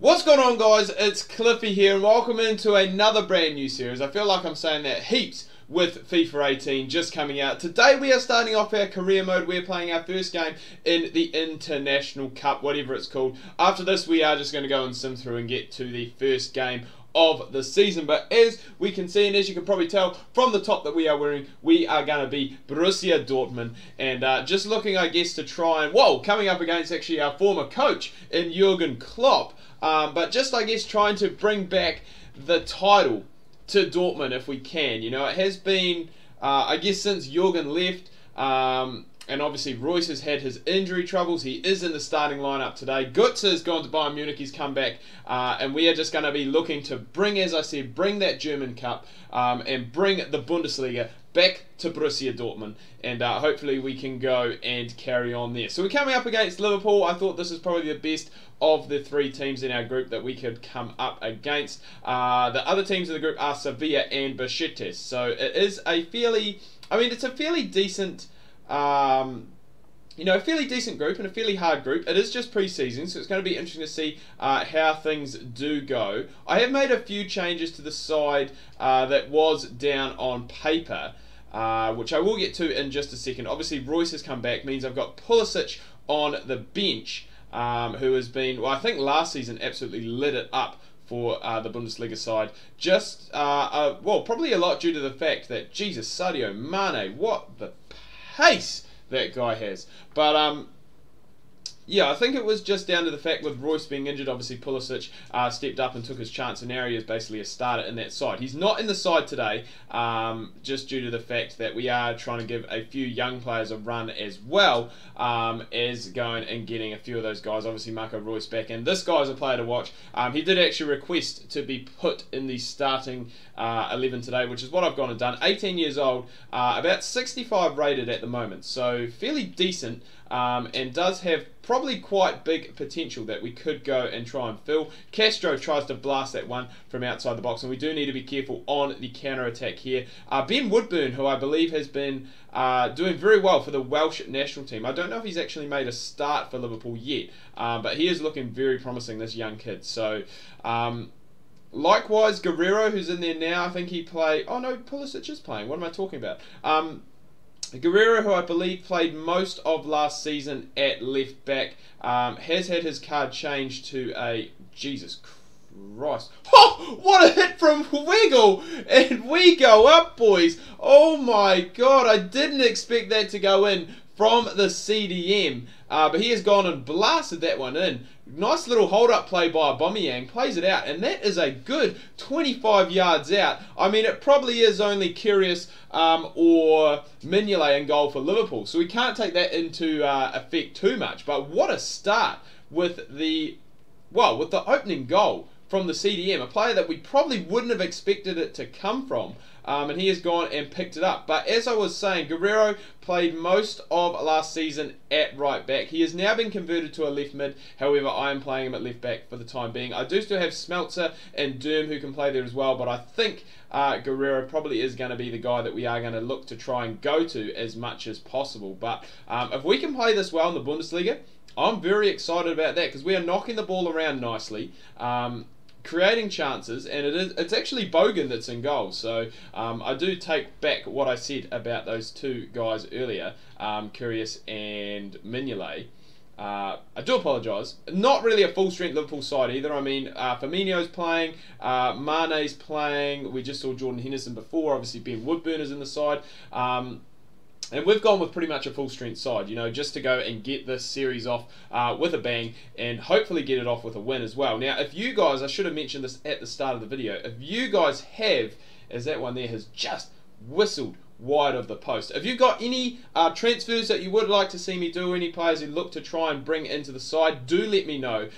What's going on, guys? It's Cliffy here and welcome into another brand new series. I feel like I'm saying that heaps with FIFA 18 just coming out. Today we are starting off our career mode. We're playing our first game in the International Cup, whatever it's called. After this we are just going to go and sim through and get to the first game of the season. But as we can see, and as you can probably tell from the top that we are wearing, we are going to be Borussia Dortmund, and just looking, I guess, to try and, coming up against actually our former coach in Jurgen Klopp, but just, I guess, trying to bring back the title to Dortmund if we can. You know, it has been, I guess, since Jurgen left, and obviously Royce has had his injury troubles. He is in the starting lineup today. Götze has gone to Bayern Munich. He's come back, and we are just going to be looking to bring, as I said, bring that German Cup and bring the Bundesliga back to Borussia Dortmund, and hopefully we can go and carry on there. So we're coming up against Liverpool. I thought this is probably the best of the three teams in our group that we could come up against. The other teams in the group are Sevilla and Besiktas. So it is a fairly, it's a fairly decent, a fairly decent group and a fairly hard group. It is just pre-season, so it's going to be interesting to see how things do go. I have made a few changes to the side that was down on paper, which I will get to in just a second. Obviously, Royce has come back, means I've got Pulisic on the bench, who has been, I think last season absolutely lit it up for the Bundesliga side. Just, probably a lot due to the fact that, Jesus, Sadio Mane, what the pace that guy has. But yeah, I think it was just down to the fact with Royce being injured. Obviously Pulisic stepped up and took his chance, and now he is basically a starter in that side. He's not in the side today, just due to the fact that we are trying to give a few young players a run as well, as going and getting a few of those guys. Obviously Marco Royce back, and this guy is a player to watch. He did actually request to be put in the starting 11 today, which is what I've gone and done. 18 years old, about 65 rated at the moment, so fairly decent, and does have probably quite big potential that we could go and try and fill. Castro tries to blast that one from outside the box, and we do need to be careful on the counter-attack here. Ben Woodburn, who I believe has been doing very well for the Welsh national team. I don't know if he's actually made a start for Liverpool yet, but he is looking very promising, this young kid. So, likewise, Guerrero, who's in there now, I think he played... Oh no, Pulisic is playing. What am I talking about? Guerrero, who I believe played most of last season at left back, has had his card changed to a... Jesus Christ. Oh, what a hit from Wiggle! And we go up, boys. Oh my God, I didn't expect that to go in from the CDM. But he has gone and blasted that one in. Nice little hold-up play by Aubameyang. Plays it out, and that is a good 25 yards out. I mean, it probably is only Karius or Mignolet in goal for Liverpool, so we can't take that into effect too much. But what a start with the opening goal from the CDM, a player that we probably wouldn't have expected it to come from. And he has gone and picked it up. But as I was saying, Guerrero played most of last season at right back. He has now been converted to a left mid. However, I am playing him at left back for the time being. I do still have Smeltzer and Durm who can play there as well, but I think Guerrero probably is going to be the guy that we are going to look to try and go to as much as possible. But if we can play this well in the Bundesliga, I'm very excited about that, because we are knocking the ball around nicely, creating chances, and it's actually Bogan that's in goal. So I do take back what I said about those two guys earlier, Karius and Mignolet. I do apologise. Not really a full-strength Liverpool side either. I mean, Firmino's playing, Mane's playing. We just saw Jordan Henderson before. Obviously, Ben Woodburn is in the side. And we've gone with pretty much a full-strength side, just to go and get this series off with a bang and hopefully get it off with a win as well. Now, if you guys, I should have mentioned this at the start of the video, if you guys have, as that one there has just whistled wide of the post, if you've got any transfers that you would like to see me do, any players who look to try and bring into the side, do let me know.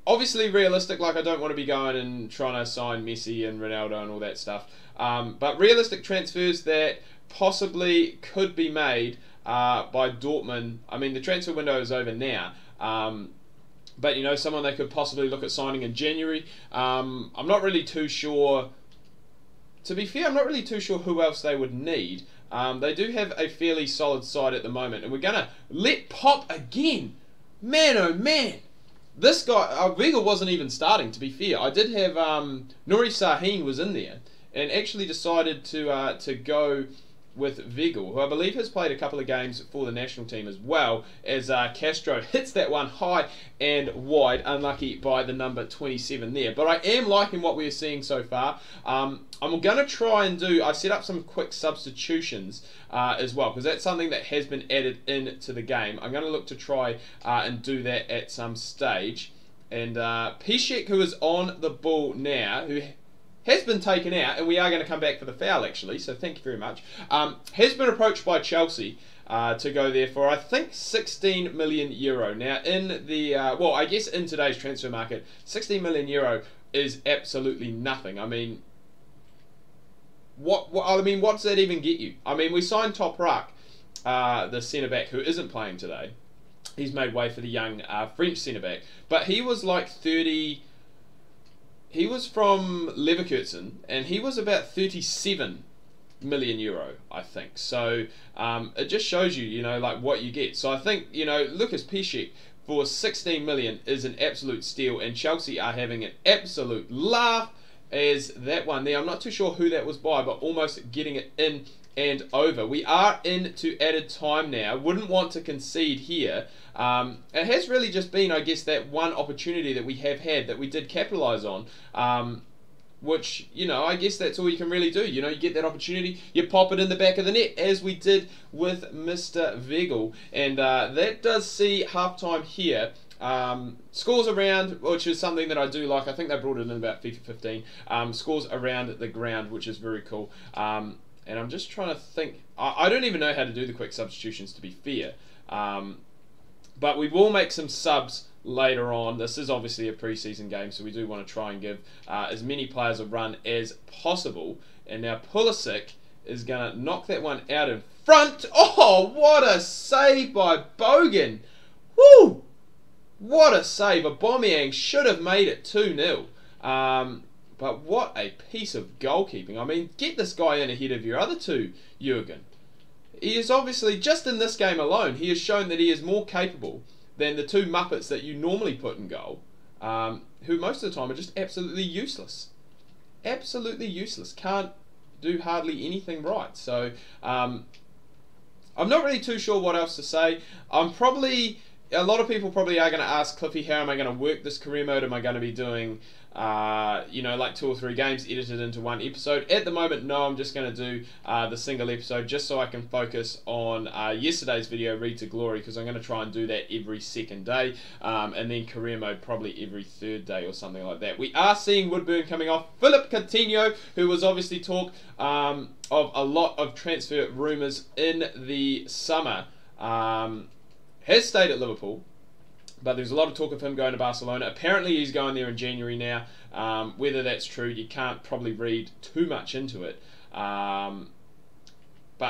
Obviously realistic, like I don't want to be going and trying to sign Messi and Ronaldo and all that stuff, but realistic transfers that possibly could be made by Dortmund. I mean, the transfer window is over now, but someone they could possibly look at signing in January. I'm not really too sure. To be fair, I'm not really too sure who else they would need. They do have a fairly solid side at the moment, and we're gonna let pop again. Man, oh man, This guy, Weigl wasn't even starting, to be fair. I did have Nuri Sahin was in there, and actually decided to go with Weigl, who I believe has played a couple of games for the national team as well, as Castro hits that one high and wide, unlucky by the number 27 there. But I am liking what we're seeing so far. I'm going to try and I set up some quick substitutions as well, because that's something that has been added into the game. I'm going to look to try and do that at some stage. And Piszczek, who is on the ball now, who has been taken out, and we are going to come back for the foul actually, so thank you very much, has been approached by Chelsea to go there for, I think, 16 million euro. Now, in the, well, I guess in today's transfer market, 16 million euro is absolutely nothing. I mean, what does that even get you? I mean, we signed Toprak, the centre-back, who isn't playing today. He's made way for the young French centre-back, but he was like 30... He was from Leverkusen, and he was about 37 million euro, I think. So it just shows you, you know, like what you get. So I think, you know, Lucas Piszczek for 16 million is an absolute steal, and Chelsea are having an absolute laugh as that one there. I'm not too sure who that was by, but almost getting it in and over. We are into added time now. Wouldn't want to concede here. It has really just been, I guess, that one opportunity that we have had that we did capitalise on, which, you know, I guess that's all you can really do. You know, you get that opportunity, you pop it in the back of the net, as we did with Mr. Weigl. And that does see half-time here. Scores around, which is something that I do like. I think they brought it in about FIFA 15. Scores around the ground, which is very cool. And I'm just trying to think. I don't even know how to do the quick substitutions, to be fair. But we will make some subs later on. This is obviously a pre-season game, so we do want to try and give as many players a run as possible. And now Pulisic is going to knock that one out in front. Oh, what a save by Bogan. Woo! What a save. Aubameyang should have made it 2-0. But what a piece of goalkeeping. I mean, get this guy in ahead of your other two, Jurgen. He is obviously, just in this game alone, he has shown that he is more capable than the two Muppets that you normally put in goal, who most of the time are just absolutely useless. Absolutely useless. Can't do hardly anything right. So, I'm not really too sure what else to say. A lot of people probably are going to ask Cliffy, how am I going to work this career mode? Am I going to be doing, you know, like 2 or 3 games edited into one episode? At the moment, no, I'm just going to do the single episode just so I can focus on yesterday's video, Read to Glory, because I'm going to try and do that every second day, and then career mode probably every 3rd day or something like that. We are seeing Woodburn coming off. Philip Coutinho, who was obviously talk of a lot of transfer rumours in the summer, has stayed at Liverpool, but there's a lot of talk of him going to Barcelona. Apparently he's going there in January now. Whether that's true, you can't probably read too much into it. But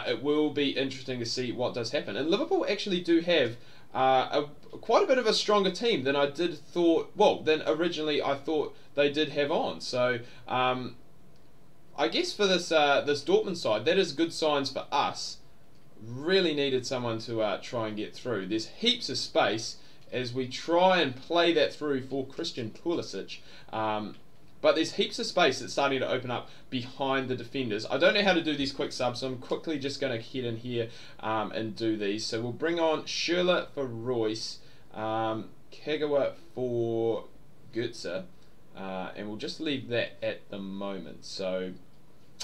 it will be interesting to see what does happen. And Liverpool actually do have quite a bit of a stronger team than than originally I thought they did have on. So I guess for this Dortmund side, that is good signs for us. Really needed someone to try and get through. There's heaps of space as we try and play that through for Christian Pulisic. But there's heaps of space that's starting to open up behind the defenders. I don't know how to do these quick subs, so I'm quickly just going to head in here and do these. So we'll bring on Schürrle for Royce, Kagawa for Götze, and we'll just leave that at the moment. So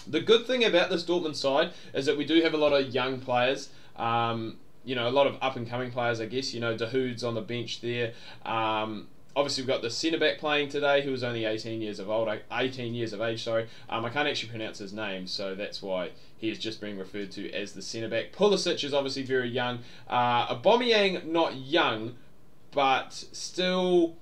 the good thing about this Dortmund side is that we do have a lot of young players, you know, a lot of up-and-coming players, I guess. You know, Dahoud's on the bench there. Obviously, we've got the centre-back playing today, who was only 18 years of age, sorry. I can't actually pronounce his name, so that's why he is just being referred to as the centre-back. Pulisic is obviously very young. Aubameyang, not young, but still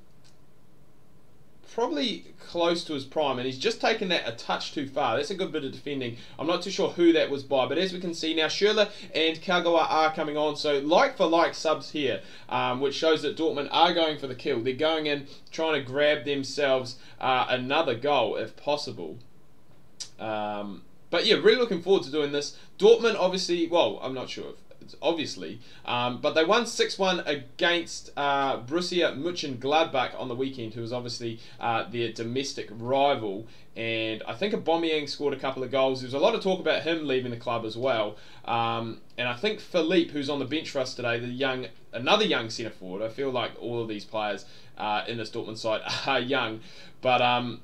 probably close to his prime, and he's just taken that a touch too far. That's a good bit of defending. I'm not too sure who that was by, but as we can see now, Schürrle and Kagawa are coming on, so like for like subs here, which shows that Dortmund are going for the kill. They're going in, trying to grab themselves another goal if possible. But yeah, really looking forward to doing this. Dortmund obviously, well, I'm not sure if obviously. But they won 6-1 against Borussia Mönchengladbach on the weekend, who was obviously their domestic rival. And I think Aubameyang scored a couple of goals. There was a lot of talk about him leaving the club as well. And I think Philippe, who's on the bench for us today, another young centre forward. I feel like all of these players in this Dortmund side are young. But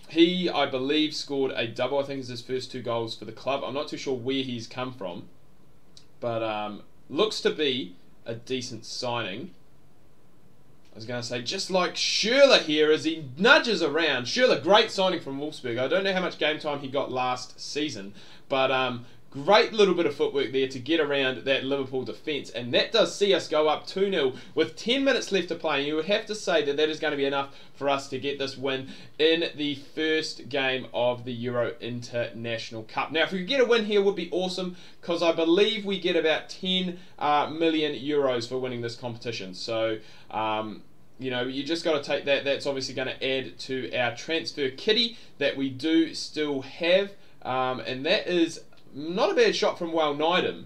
he, I believe, scored a double. I think it's his first 2 goals for the club. I'm not too sure where he's come from. But looks to be a decent signing. I was going to say, just like Schürrle here as he nudges around. Schürrle, great signing from Wolfsburg. I don't know how much game time he got last season, but great little bit of footwork there to get around that Liverpool defence. And that does see us go up 2-0 with 10 minutes left to play. And you would have to say that that is going to be enough for us to get this win in the first game of the Euro International Cup. Now, if we could get a win here, would be awesome, because I believe we get about 10 million euros for winning this competition. So, you know, you just got to take that. That's obviously going to add to our transfer kitty that we do still have. And that is not a bad shot from Wijnaldum.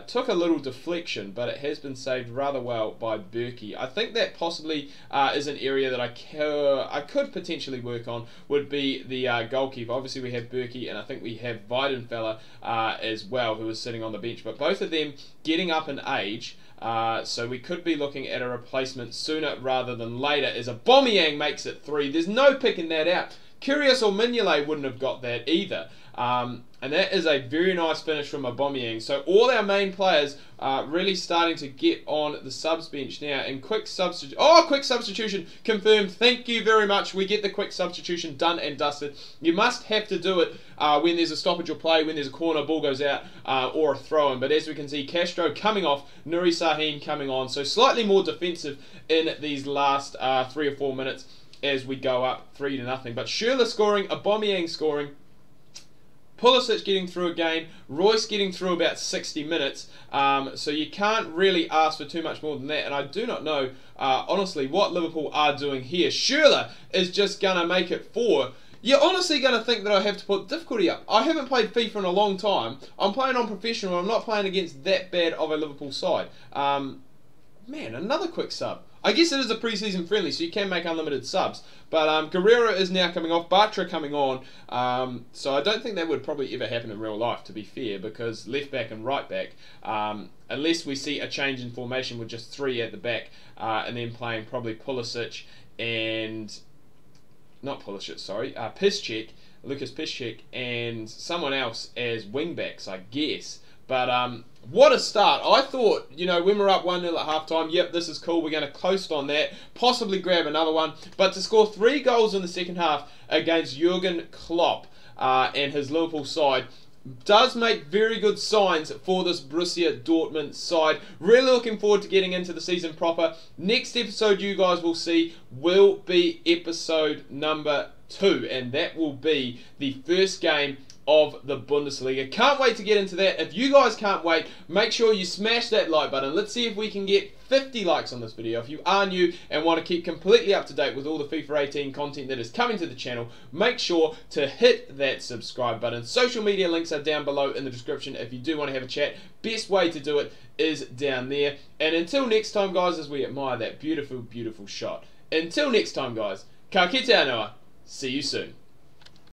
Took a little deflection, but it has been saved rather well by Berkey. I think that possibly is an area that I could potentially work on, would be the goalkeeper. Obviously we have Berkey, and I think we have Weidenfeller as well, who is sitting on the bench. But both of them getting up in age, so we could be looking at a replacement sooner rather than later, as Aubameyang makes it 3. There's no picking that out. Karius or Mignolet wouldn't have got that either. And that is a very nice finish from Aubameyang. So all our main players are really starting to get on the subs bench now. And quick substitution confirmed. Thank you very much. We get the quick substitution done and dusted. You must have to do it when there's a stoppage or play, when there's a corner, ball goes out, or a throw-in. But as we can see, Castro coming off, Nuri Sahin coming on. So slightly more defensive in these last 3 or 4 minutes as we go up 3-0. But Schürrle scoring, Aubameyang scoring, Pulisic getting through a game, Royce getting through about 60 minutes, so you can't really ask for too much more than that. And I do not know, honestly, what Liverpool are doing here. Schürrle is just going to make it 4. You're honestly going to think that I have to put difficulty up. I haven't played FIFA in a long time. I'm playing on professional. I'm not playing against that bad of a Liverpool side. Man, another quick sub. I guess it is a pre-season friendly, so you can make unlimited subs. But Guerrero is now coming off, Bartra coming on. So I don't think that would probably ever happen in real life, to be fair, because left back and right back, unless we see a change in formation with just 3 at the back, and then playing probably Pulisic and... not Pulisic, sorry, Lucas Piszczek, and someone else as wing-backs, I guess. But what a start. I thought, you know, when we're up 1-0 at half-time, yep, this is cool, we're going to coast on that, possibly grab another one. But to score 3 goals in the second half against Jurgen Klopp and his Liverpool side does make very good signs for this Borussia Dortmund side. Really looking forward to getting into the season proper. Next episode you guys will see will be episode number 2, and that will be the first game of the Bundesliga. Can't wait to get into that. If you guys can't wait, make sure you smash that like button. Let's see if we can get 50 likes on this video. If you are new and want to keep completely up to date with all the FIFA 18 content that is coming to the channel, make sure to hit that subscribe button. Social media links are down below in the description if you do want to have a chat. Best way to do it is down there. And until next time, guys, as we admire that beautiful, beautiful shot. Until next time, guys, ka kite anō. See you soon.